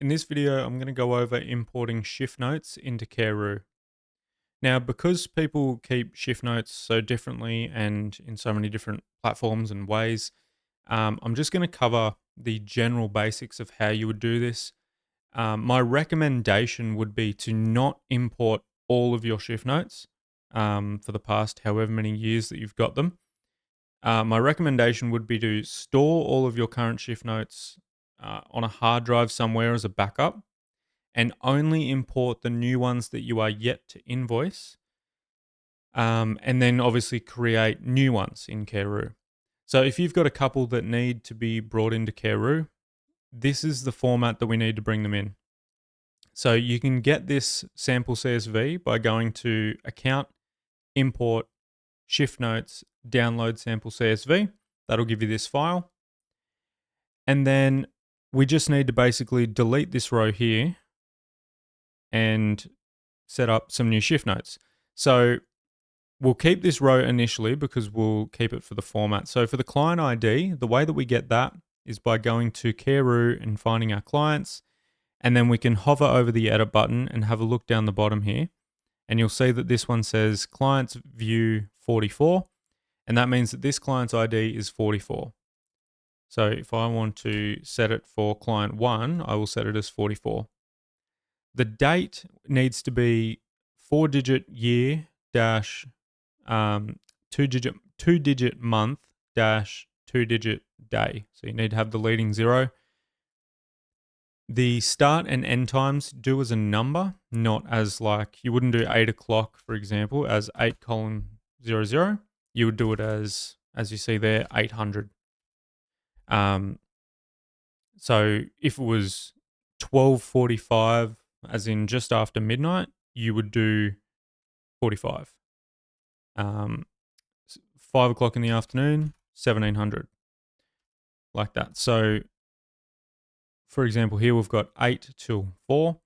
In this video, I'm going to go over importing shift notes into Kareroo. Now, because people keep shift notes so differently and in so many different platforms and ways, I'm just going to cover the general basics of how you would do this. My recommendation would be to not import all of your shift notes for the past however many years that you've got them. My recommendation would be to store all of your current shift notes on a hard drive somewhere as a backup and only import the new ones that you are yet to invoice. And then obviously create new ones in Kareroo. So if you've got a couple that need to be brought into Kareroo, this is the format that we need to bring them in. So you can get this sample CSV by going to Account, Import, Shift Notes, Download Sample CSV. That'll give you this file. And then we just need to basically delete this row here and set up some new shift notes. So we'll keep this row initially because we'll keep it for the format. So for the client ID, the way that we get that is by going to Kareroo and finding our clients. And then we can hover over the edit button and have a look down the bottom here. And you'll see that this one says clients view 44. And that means that this client's ID is 44. So if I want to set it for client 1, I will set it as 44. The date needs to be 4-digit year dash 2-digit month dash 2-digit day. So you need to have the leading 0. The start and end times do as a number, not as like you wouldn't do 8 o'clock, for example, as 8:00. You would do it as you see there, 800. So if it was 12:45, as in just after midnight, you would do 45. 5 o'clock in the afternoon, 1700, like that. So, for example, here we've got 8 till 4.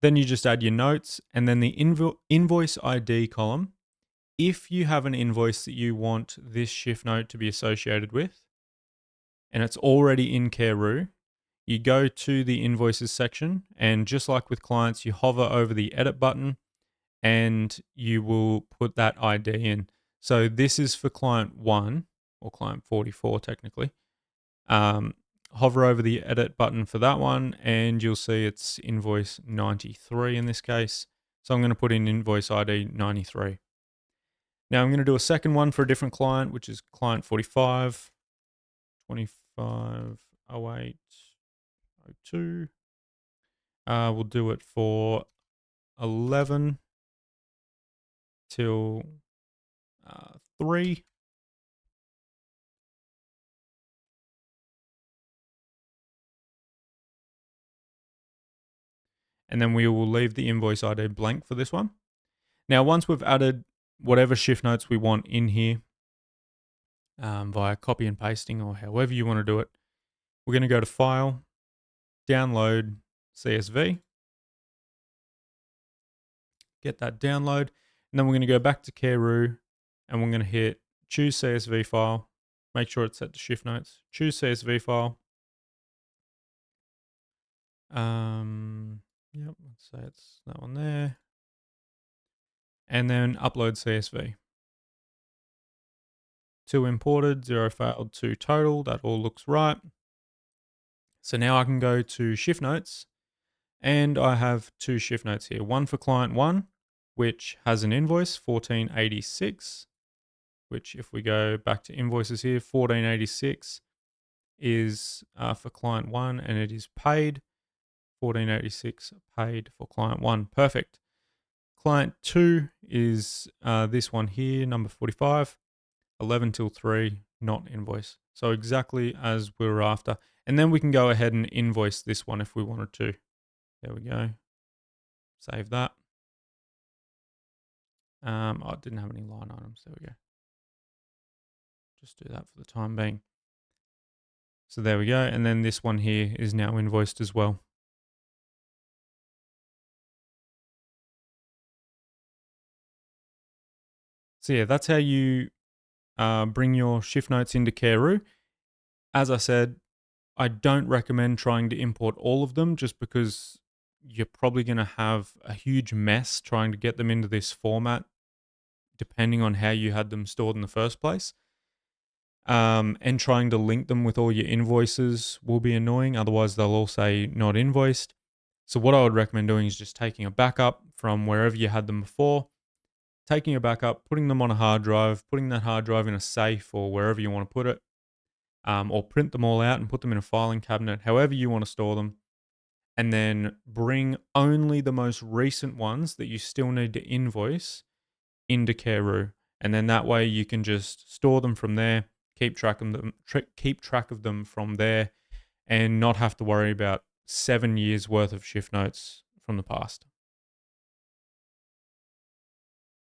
Then you just add your notes and then the invoice ID column. If you have an invoice that you want this shift note to be associated with, and it's already in Kareroo, you go to the invoices section, and just like with clients, you hover over the edit button and you will put that ID in. So this is for client 1 or client 44 technically. Hover over the edit button for that one and you'll see it's invoice 93 in this case. So I'm going to put in invoice ID 93. Now I'm going to do a second one for a different client, which is client 45, 250802. We'll do it for 11 till 3. And then we will leave the invoice ID blank for this one. Now, once we've added whatever shift notes we want in here via copy and pasting or however you want to do it, we're going to go to File, Download CSV, get that download, and then we're going to go back to Kareroo and we're going to hit Choose CSV File, make sure it's set to shift notes, choose CSV file. Yep, let's say it's that one there. And then upload CSV. 2 imported, 0 failed, 2 total. That all looks right. So now I can go to shift notes and I have 2 shift notes here. One for client 1, which has an invoice 1486, which if we go back to invoices here, 1486 is for client 1 and it is paid. 1486 paid for client 1. Perfect. Client 2 is this one here, number 45, 11 till 3, not invoice. So exactly as we were after. And then we can go ahead and invoice this one if we wanted to. There we go. Save that. Oh, it didn't have any line items. There we go. Just do that for the time being. So there we go. And then this one here is now invoiced as well. So yeah, that's how you bring your shift notes into Kareroo. As I said, I don't recommend trying to import all of them just because you're probably going to have a huge mess trying to get them into this format, depending on how you had them stored in the first place. And trying to link them with all your invoices will be annoying. Otherwise, they'll all say not invoiced. So, what I would recommend doing is just taking a backup from wherever you had them before, taking a backup, putting them on a hard drive, putting that hard drive in a safe or wherever you want to put it, or print them all out and put them in a filing cabinet, however you want to store them. And then bring only the most recent ones that you still need to invoice into Kareroo. And then that way you can just store them from there, keep track of them from there, and not have to worry about 7 years worth of shift notes from the past.